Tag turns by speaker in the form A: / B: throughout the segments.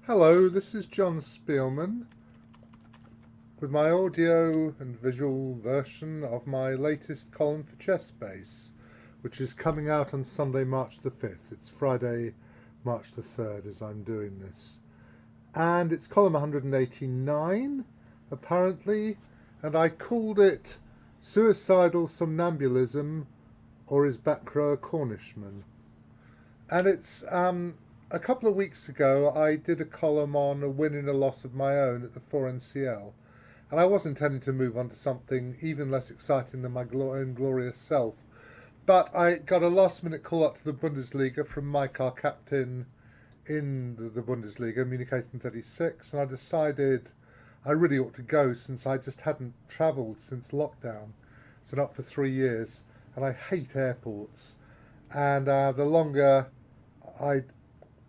A: Hello, this is Jon Speelman with my audio and visual version of my latest column for ChessBase, which is coming out on Sunday, March the 5th. It's Friday, March the 3rd as I'm doing this. And it's column 189, apparently, and I called it Suicidal, Somnambulism, or Is Bacrot a Cornishman? And it's a couple of weeks ago, I did a column on a win and a loss of my own at the 4NCL, and I was intending to move on to something even less exciting than my own glorious self. But I got a last-minute call up to the Bundesliga from Mike, our captain in the Bundesliga, Munich 1836, and I decided I really ought to go since I just hadn't travelled since lockdown. So not for 3 years, and I hate airports. And the longer I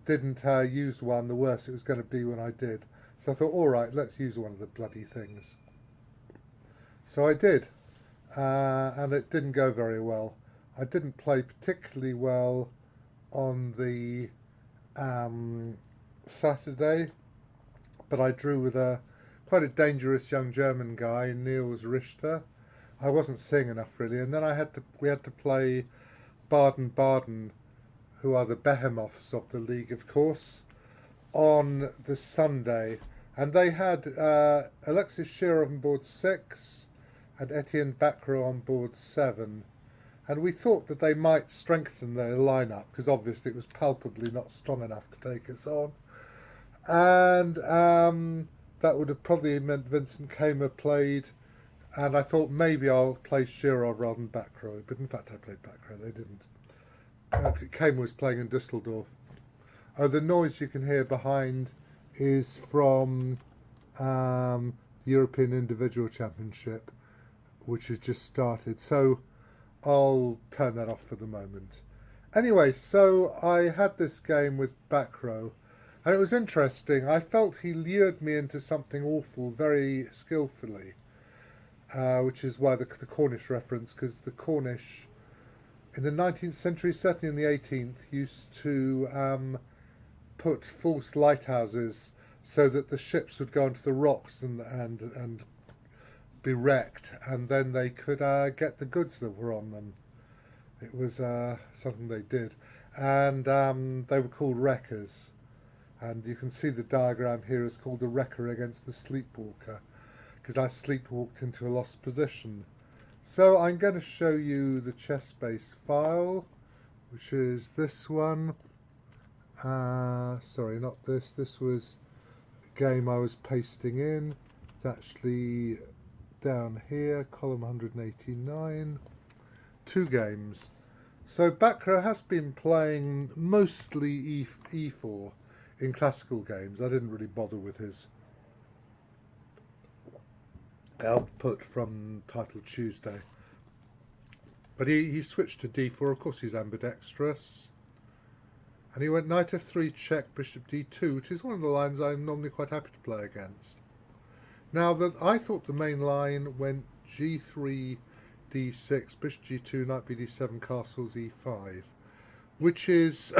A: didn't use one, the worse it was going to be when I did. So I thought, all right, let's use one of the bloody things. So I did, and it didn't go very well. I didn't play particularly well on the Saturday, but I drew with quite a dangerous young German guy, Niels Richter. I wasn't seeing enough really, and then we had to play Baden Baden, who are the behemoths of the league, of course, on the Sunday. And they had Alexis Shearer on board 6 and Etienne Bacrot on board 7. And we thought that they might strengthen their lineup, because obviously it was palpably not strong enough to take us on. And that would have probably meant Vincent Kamer played. And I thought maybe I'll play Shearer rather than Bacrot. But in fact I played Bacrot, they didn't. Kamer was playing in Düsseldorf. Oh, the noise you can hear behind is from the European Individual Championship, which has just started. So I'll turn that off for the moment. Anyway, so I had this game with Bacrot, and it was interesting. I felt he lured me into something awful very skillfully, which is why the Cornish reference, because the Cornish in the 19th century, certainly in the 18th, used to put false lighthouses so that the ships would go onto the rocks and be wrecked, and then they could get the goods that were on them. It was something they did, and they were called wreckers. And you can see the diagram here is called the wrecker against the sleepwalker, because I sleepwalked into a lost position. So I'm going to show you the ChessBase file, which is this one. Sorry, not this. This was a game I was pasting in. It's actually down here, column 189. 2 games. So Bacrot has been playing mostly e4 in classical games. I didn't really bother with his output from Title Tuesday. But he switched to d4. Of course, he's ambidextrous. And he went knight f3 check, bishop d2, which is one of the lines I'm normally quite happy to play against. Now, I thought the main line went g3, d6, bishop g2, knight bd7, castles e5, which is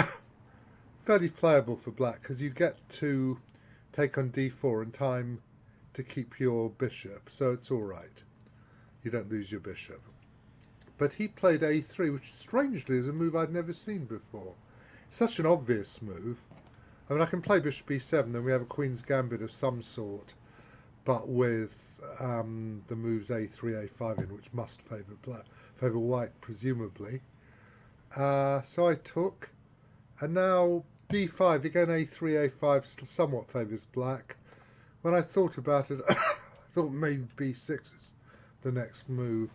A: fairly playable for black, because you get to take on d4 in time to keep your bishop, so it's all right. You don't lose your bishop. But he played a3, which strangely is a move I'd never seen before. Such an obvious move. I mean, I can play bishop b7, then we have a queen's gambit of some sort, but with the moves a3, a5 in, which must favour white, presumably. So I took, and now d5, again a3, a5 somewhat favours black. When I thought about it, I thought maybe b6 is the next move.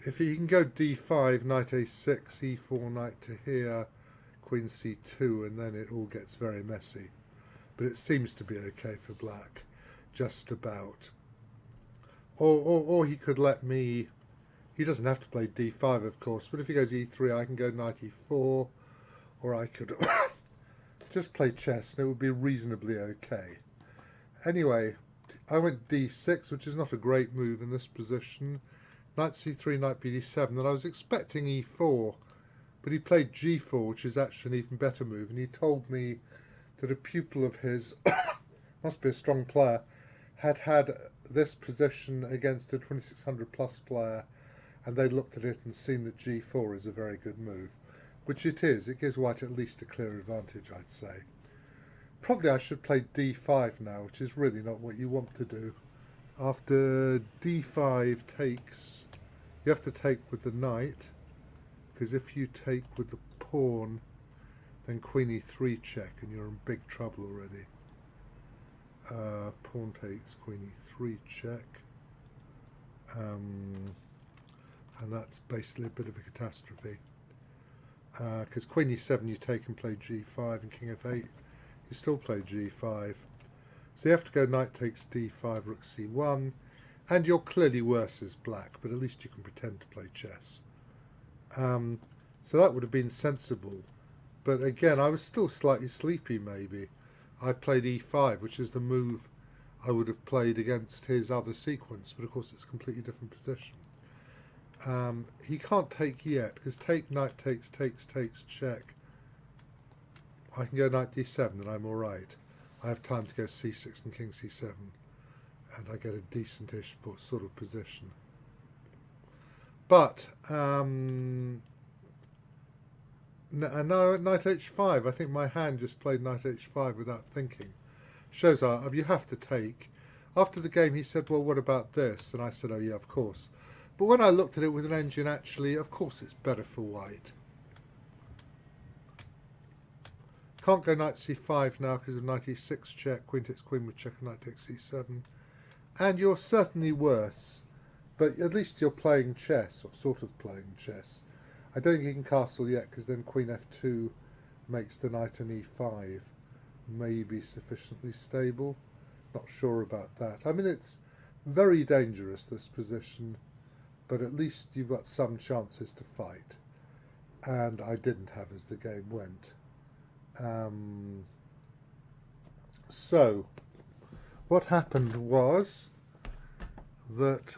A: If he can go d5, knight a6, e4, knight to here, queen c2, and then it all gets very messy. But it seems to be okay for black, just about. Or he could let me... He doesn't have to play d5, of course, but if he goes e3, I can go knight e4, or I could just play chess, and it would be reasonably okay. Anyway, I went d6, which is not a great move in this position. Knight c3, knight bd7. Then I was expecting e4, but he played g4, which is actually an even better move, and he told me that a pupil of his, must be a strong player, had this position against a 2600 plus player, and they looked at it and seen that g4 is a very good move, which it is. It gives white at least a clear advantage, I'd say. Probably I should play d5 now, which is really not what you want to do. After d5 takes, you have to take with the knight, because if you take with the pawn, then queen e3 check, and you're in big trouble already. Pawn takes, queen e3 check, and that's basically a bit of a catastrophe. Because queen e7 you take and play g5, and king f8 you still play g5. So you have to go knight takes d5, rook c1, and you're clearly worse as black, but at least you can pretend to play chess. So that would have been sensible. But again, I was still slightly sleepy maybe. I played e5, which is the move I would have played against his other sequence, but of course it's a completely different position. He can't take yet, because take, knight takes, check. I can go knight d7 and I'm alright. I have time to go c6 and king c7, and I get a decentish sort of position. But and now at knight h5, I think my hand just played knight h5 without thinking. Shows you have to take. After the game he said, well, what about this? And I said, oh yeah, of course. But when I looked at it with an engine, actually, of course it's better for white. Can't go knight c5 now because of knight e6 check, queen takes queen with check, and knight takes c7. And you're certainly worse, but at least you're playing chess, or sort of playing chess. I don't think you can castle yet, because then queen f2 makes the knight an e5 maybe sufficiently stable. Not sure about that. I mean, it's very dangerous, this position, but at least you've got some chances to fight. And I didn't have as the game went. So, what happened was that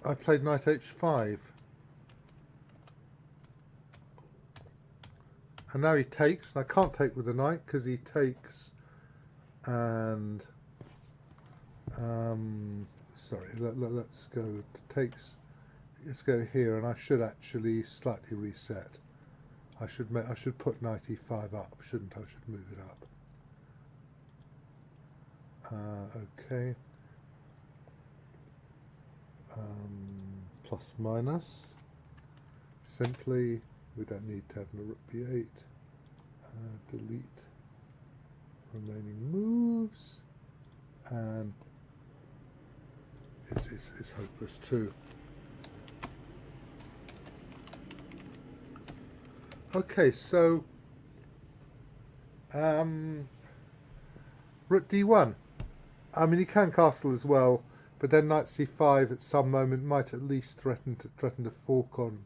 A: I played knight h5. And now he takes, and I can't take with the knight because he takes, and sorry, let's go, takes, let's go here, and I should actually slightly reset. I should put knight e5 up, shouldn't I? I should move it up. Okay. Plus minus. Simply, we don't need to have a rook b8. Delete remaining moves, and it's hopeless too. Okay, so rook d1. I mean, he can castle as well, but then knight c5 at some moment might at least threaten to fork on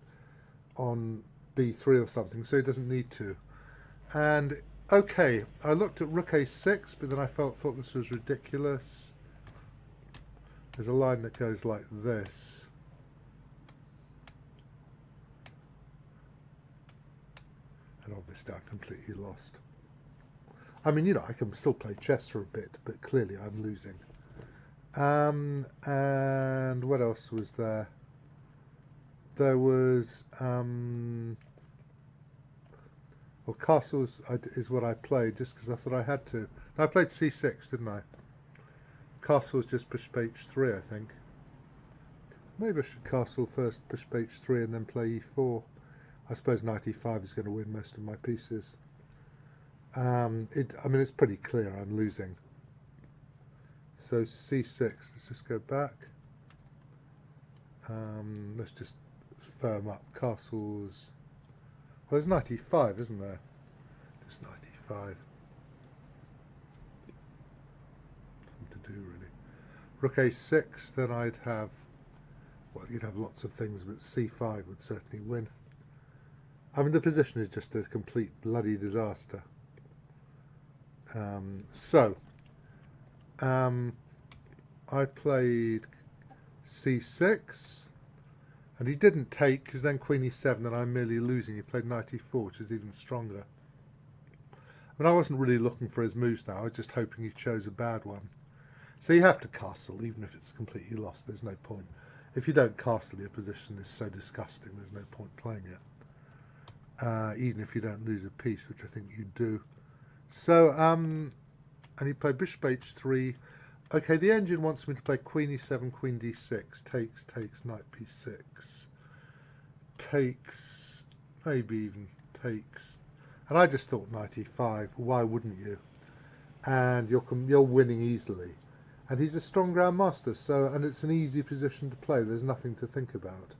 A: b3 or something, so he doesn't need to. And okay, I looked at rook a6, but then I thought this was ridiculous. There's a line that goes like this. And obviously I'm completely lost. I mean, you know, I can still play chess for a bit, but clearly I'm losing. And what else was there? There was, well, castles is what I played, just because I thought I had to. No, I played c6, didn't I? Castles just push h3, I think. Maybe I should castle first, push h3, and then play e4. I suppose knight e5 is going to win most of my pieces. I mean, it's pretty clear I'm losing. So c6, let's just go back. Let's just firm up castles. Well, there's knight e5, isn't there? Just knight e5. Nothing to do, really. Rook a6, then I'd have, well, you'd have lots of things, but c5 would certainly win. I mean, the position is just a complete bloody disaster. I played c6, And he didn't take, because then queen e7, then I'm merely losing. He played knight e4, which is even stronger. I mean, I wasn't really looking for his moves now. I was just hoping he chose a bad one. So you have to castle, even if it's completely lost. There's no point. If you don't castle, your position is so disgusting, there's no point playing it. Even if you don't lose a piece, which I think you do. So, and he played bishop h3. Okay, the engine wants me to play queen e7, queen d6. Takes, knight b6. Takes, maybe even takes. And I just thought knight e5. Why wouldn't you? And you're winning easily. And he's a strong grandmaster, so, and it's an easy position to play. There's nothing to think about,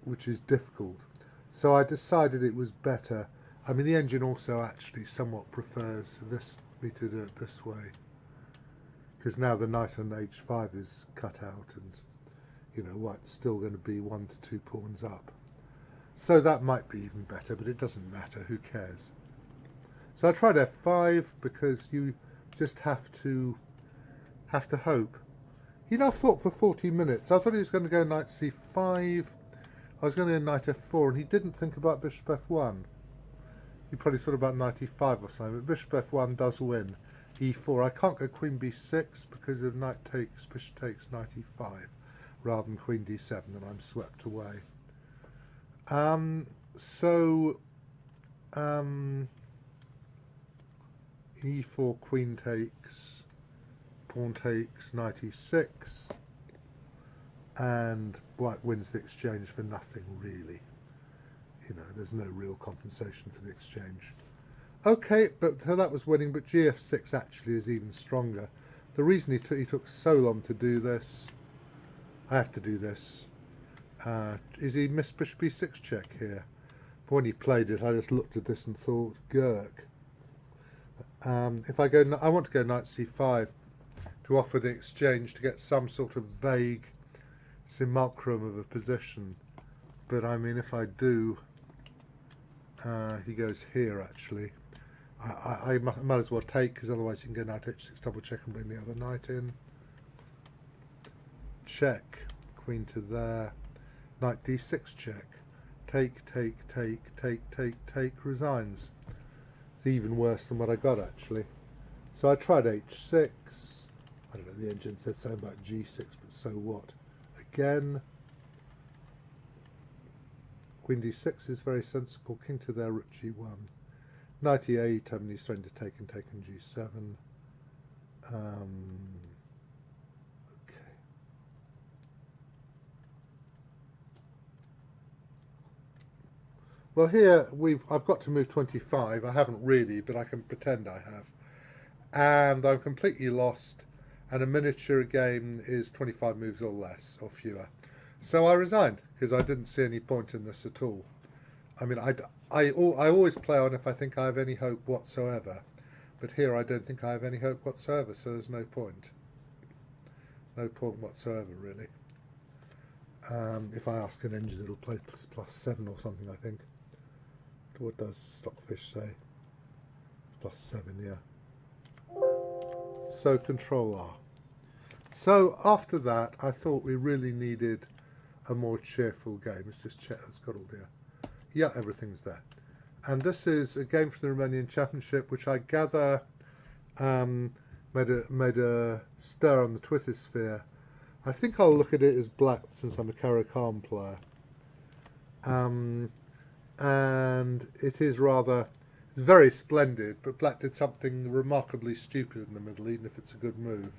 A: which is difficult. So I decided it was better. I mean, the engine also actually somewhat prefers me to do it this way, because now the knight on h5 is cut out, and white's still going to be 1 to 2 pawns up. So that might be even better, but it doesn't matter. Who cares? So I tried f5 because you just have to hope. I've thought for 40 minutes. I thought he was going to go knight c5. I was going to go knight f4, and he didn't think about bishop f1. He probably thought about knight e5 or something, but bishop f1 does win. e4. I can't go queen b6 because of knight takes, bishop takes, knight e5, rather than queen d7, and I'm swept away. E4, queen takes, pawn takes, knight e6, and white wins the exchange for nothing, really. There's no real compensation for the exchange. Okay, so that was winning, but gf6 actually is even stronger. The reason he took so long to do this, I have to do this, is he missed bishop b6 check here. But when he played it, I just looked at this and thought, Gurk. If I want to go knight c5 to offer the exchange to get some sort of vague simulacrum of a position. But I mean, if I do, he goes here actually. I might as well take, because otherwise he can go knight h6 double check and bring the other knight in. Check, queen to there, knight d6 check. Take, resigns. It's even worse than what I got actually. So I tried h6. I don't know, the engine said something about g6, but so what? Again, queen d6 is very sensible. King to there, rook g1. Knight e8, I mean, he's trying to take and g7. Okay. Well, here I've got to move 25. I haven't really, but I can pretend I have. And I'm completely lost. And a miniature game is 25 moves or less, or fewer. So I resigned, because I didn't see any point in this at all. I mean, I always play on if I think I have any hope whatsoever. But here I don't think I have any hope whatsoever, so there's no point. No point whatsoever, really. If I ask an engine, it'll play +7 or something, I think. What does Stockfish say? +7, yeah. So Control R. So after that, I thought we really needed a more cheerful game. Let's just check that's got all there. Yeah, everything's there. And this is a game for the Romanian Championship, which I gather made a stir on the Twitter sphere. I think I'll look at it as black since I'm a Caro-Kann player. And it is it's very splendid, but black did something remarkably stupid in the middle, even if it's a good move.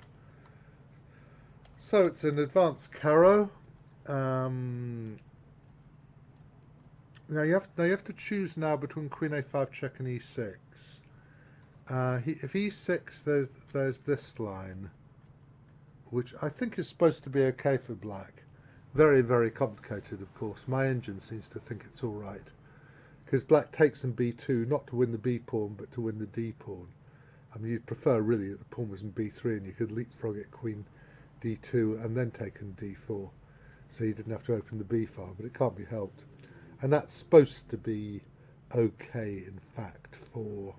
A: So it's an advanced Caro. Now you have to choose now between queen a5 check and e6. If e6, there's this line, which I think is supposed to be okay for black. Very, very complicated, of course. My engine seems to think it's all right, because black takes in b2, not to win the b pawn, but to win the d pawn. I mean, you'd prefer really that the pawn was in b3 and you could leapfrog it queen d2 and then take in d4, so you didn't have to open the b file, but it can't be helped. And that's supposed to be okay, in fact, for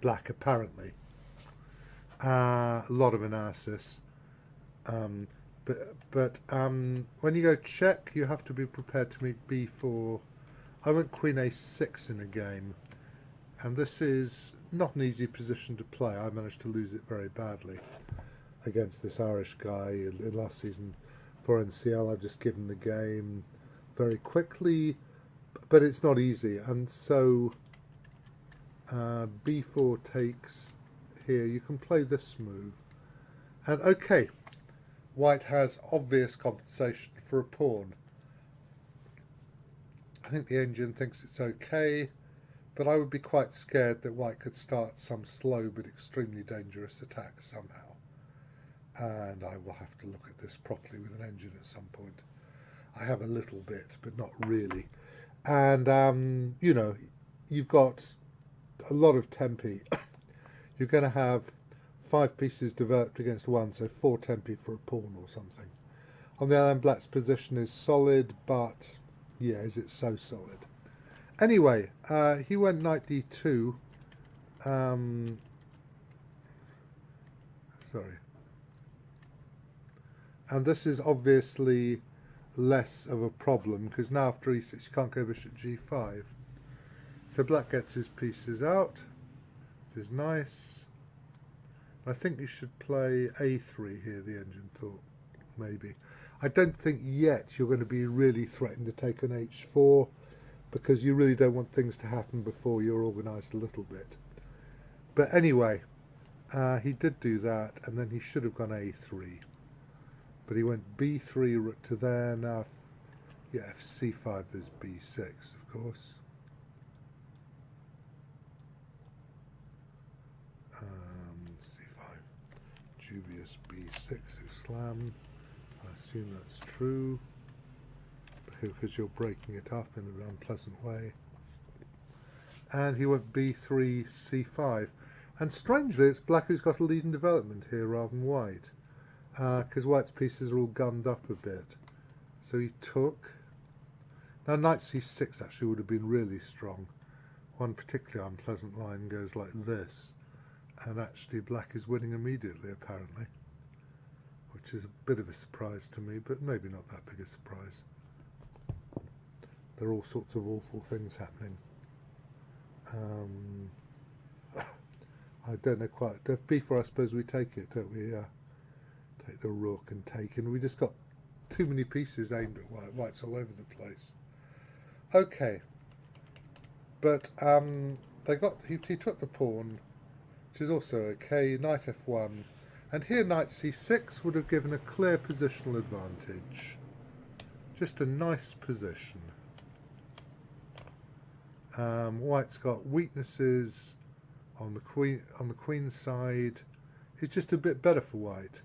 A: black, apparently. A lot of analysis. But when you go check, you have to be prepared to meet b4. I went queen a6 in a game, and this is not an easy position to play. I managed to lose it very badly against this Irish guy in last season for NCL. I've just given the game very quickly, but it's not easy. And so b4 takes here. You can play this move. And okay, white has obvious compensation for a pawn. I think the engine thinks it's okay, but I would be quite scared that white could start some slow but extremely dangerous attack somehow. And I will have to look at this properly with an engine at some point. I have a little bit, but not really. And, you know, you've got a lot of tempi. You're going to have 5 pieces developed against 1, so 4 tempi for a pawn or something. On the other hand, black's position is solid, but, yeah, is it so solid? Anyway, he went knight d2. Sorry. And this is obviously less of a problem, because now after e6 you can't go bishop g5. So black gets his pieces out, which is nice. I think you should play a3 here, the engine thought, maybe. I don't think yet you're going to be really threatened to take on h4, because you really don't want things to happen before you're organised a little bit. But anyway, he did do that, and then he should have gone a3. But he went b3, rook to there. Now, yeah, if c5, there's b6, of course. c5, dubious b6, who slam. I assume that's true, because you're breaking it up in an unpleasant way. And he went b3, c5. And strangely, it's black who's got a lead in development here rather than white, because white's pieces are all gunned up a bit. So he took. Now knight c6 actually would have been really strong. One particularly unpleasant line goes like this, and actually black is winning immediately, apparently, which is a bit of a surprise to me, but maybe not that big a surprise. There are all sorts of awful things happening. I don't know quite. B4, I suppose we take it, don't we? Take the rook and take in. We just got too many pieces aimed at white. White's all over the place. Okay, but he took the pawn, which is also okay. Knight f1, and here knight c6 would have given a clear positional advantage. Just a nice position. White's got weaknesses on the queen's side. It's just a bit better for white.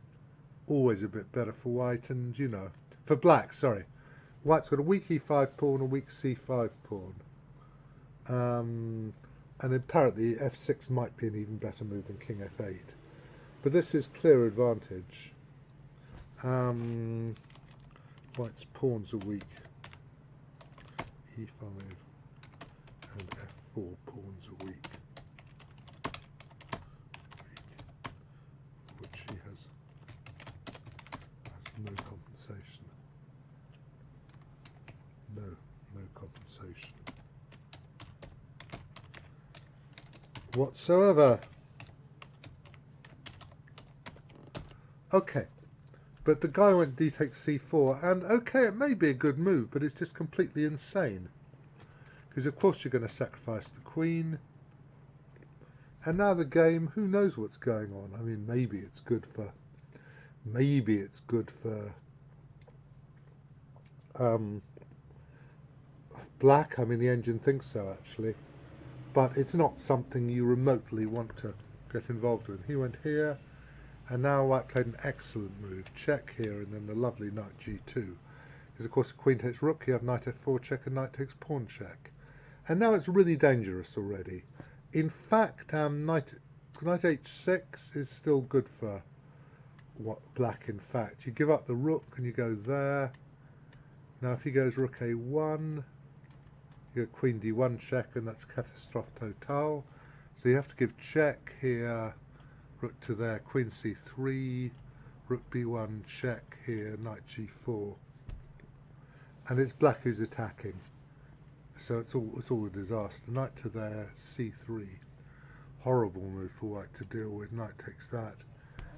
A: Always a bit better for white, and you know, for black, sorry. White's got a weak e5 pawn, a weak c5 pawn. And apparently f6 might be an even better move than king f8. But this is clear advantage. White's pawns are weak. e5 and f4 pawns are weak. Which he has no compensation. No compensation whatsoever. Okay, but the guy went d takes c4, and okay, it may be a good move, but it's just completely insane, because of course you're going to sacrifice the queen, and now the game, who knows what's going on. I mean, maybe it's good for black. I mean, the engine thinks so, actually, but it's not something you remotely want to get involved with. He went here, and now white played an excellent move. Check here, and then the lovely knight g2. Because, of course, the queen takes rook, you have knight f4 check, and knight takes pawn check. And now it's really dangerous already. In fact, knight h6 is still good for black, in fact. You give up the rook, and you go there. Now, if he goes rook a1, you go queen d1 check, and that's catastrophe total. So you have to give check here, rook to there, queen c3, rook b1 check here, knight g4, and it's black who's attacking, so it's all a disaster. Knight to there, c3, horrible move for white to deal with. Knight takes that,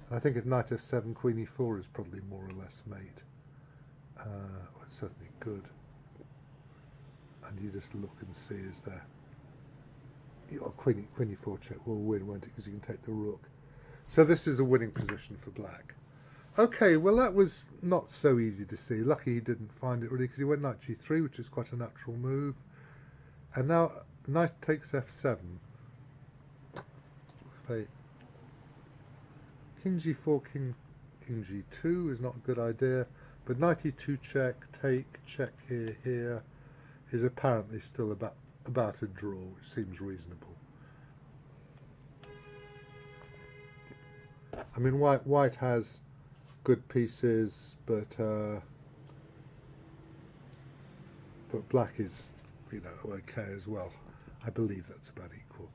A: and I think if knight f7, queen e4 is probably more or less mate. Well, it's certainly good, and you just look and see, is there queen e4 check will win, won't it, because you can take the rook. So this is a winning position for black. Okay, well that was not so easy to see. Lucky he didn't find it really, because he went knight g3, which is quite a natural move. And now knight takes f7. King g4, king g2 is not a good idea. But knight e2 check, take, check here is apparently still about a draw, which seems reasonable. I mean, white has good pieces, but black is, okay as well. I believe that's about equal.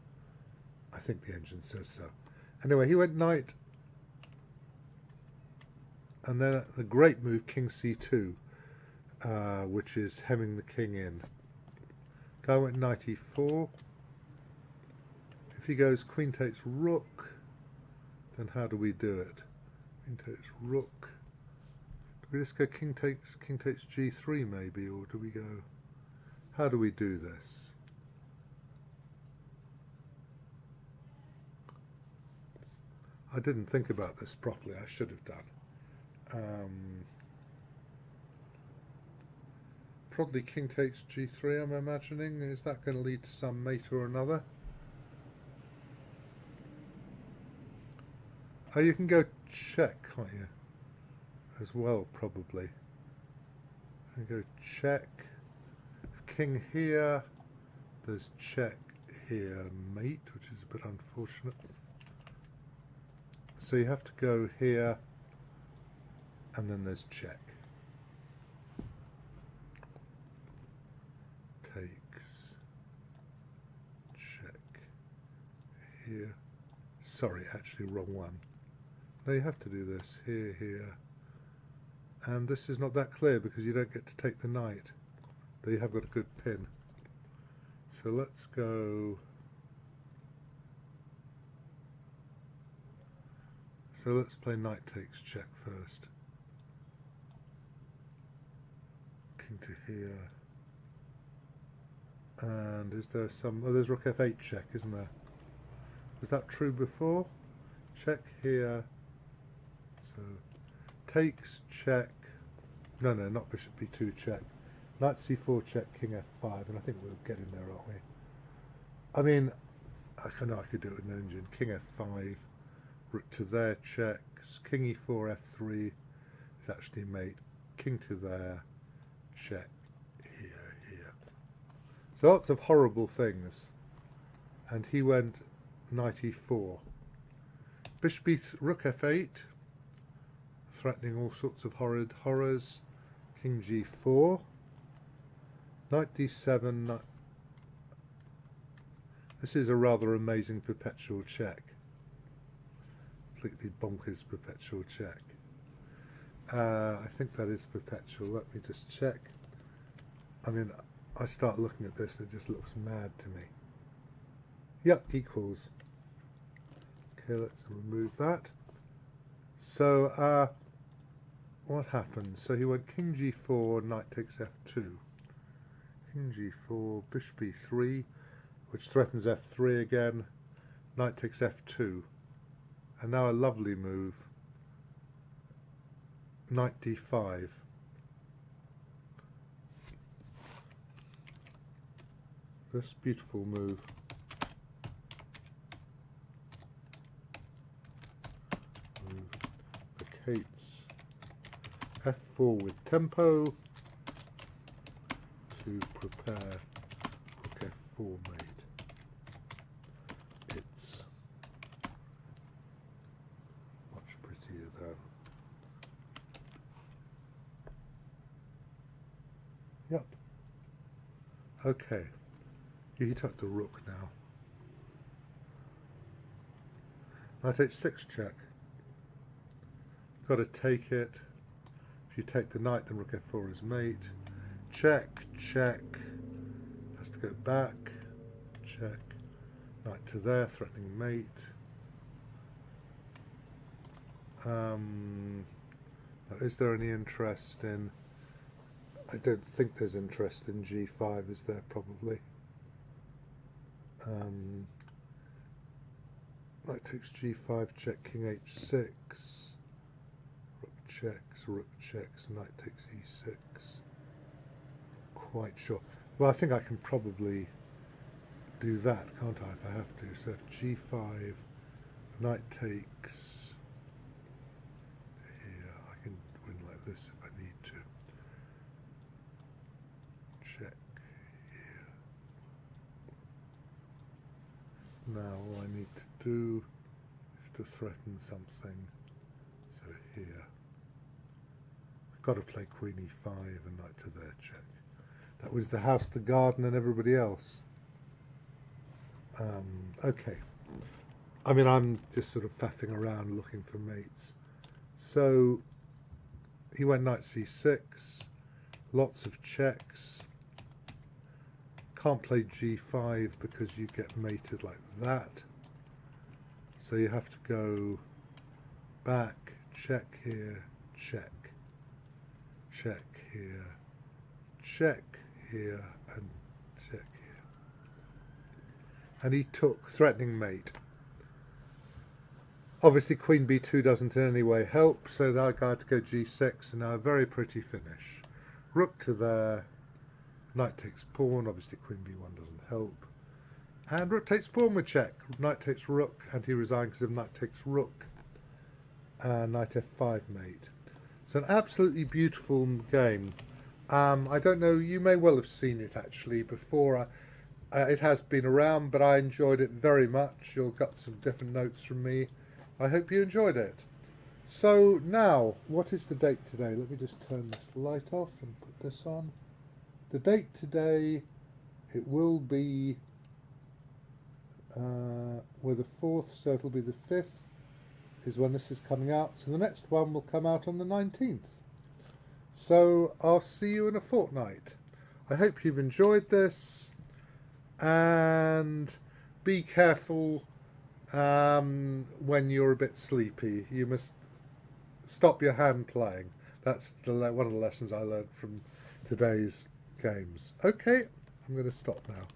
A: I think the engine says so. Anyway, he went knight, and then the great move, king c2, which is hemming the king in. Guy went knight e4. If he goes queen takes rook, then how do we do it? Queen takes rook. Do we just go king takes g3 maybe, or do we go? How do we do this? I didn't think about this properly. I should have done. Probably king takes g3, I'm imagining. Is that going to lead to some mate or another? Oh, you can go check, can't you? As well, probably. And go check. King here. There's check here, mate, which is a bit unfortunate. So you have to go here, and then there's check. Takes. Check. Here. Sorry, actually wrong one. No, you have to do this. Here. And this is not that clear because you don't get to take the knight. But you have got a good pin. So let's go... So let's play knight takes check first. King to here. And is there some... Oh, there's rook f8 check, isn't there? Was that true before? Check here. So takes check. No, not bishop b2 check. Knight c4 check, king f5, and I think we're getting there, aren't we? I mean, I know I could do it with an engine. King f5, rook to there checks, king e4 f3 is actually mate. King to there, check here. So lots of horrible things. And he went knight e4. Bishop b rook f8, threatening all sorts of horrid horrors. King g4. Knight d7. This is a rather amazing perpetual check. Completely bonkers perpetual check. I think that is perpetual. Let me just check. I mean, I start looking at this and it just looks mad to me. Yep, equals. Okay, let's remove that. So, what happened? So he went king g4, knight takes f2. King g4, bishop e3, which threatens f3 again. Knight takes f2. And now a lovely move. Knight d5. This beautiful move. Vacates f4 with tempo to prepare rook f4 mate. It's much prettier than. Yep. Okay. He took the rook now. Knight h6 check. Got to take it. If you take the knight, then rook f4 is mate. Check, check. Has to go back. Check. Knight to there, threatening mate. Now, is there any interest in... I don't think there's interest in g5, is there? Probably. Knight takes g5, check, king h6. Rook checks, knight takes e6. Quite sure. Well, I think I can probably do that, can't I, if I have to? So if g5, knight takes here, I can win like this if I need to. Check here. Now all I need to do is to threaten something. So here. I've got to play queen e5 and knight to there, check. That was the house, the garden, and everybody else. Okay. I mean, I'm just sort of faffing around looking for mates. So he went knight c6, lots of checks. Can't play g5 because you get mated like that. So you have to go back, check here, check. Check here, check here, and check here. And he took threatening mate. Obviously queen b2 doesn't in any way help, so that guy had to go g6, and now a very pretty finish. Rook to there, knight takes pawn, obviously queen b1 doesn't help. And rook takes pawn with check, knight takes rook, and he resigned because of knight takes rook. And knight f5 mate. It's an absolutely beautiful game. I don't know, you may well have seen it actually before. It has been around, but I enjoyed it very much. You'll get some different notes from me. I hope you enjoyed it. So now, what is the date today? Let me just turn this light off and put this on. The date today, it will be, we're the 4th, so it'll be the 5th. Is when this is coming out, so the next one will come out on the 19th. So I'll see you in a fortnight. I hope you've enjoyed this, and be careful when you're a bit sleepy. You must stop your hand playing. That's one of the lessons I learned from today's games. Okay, I'm going to stop now.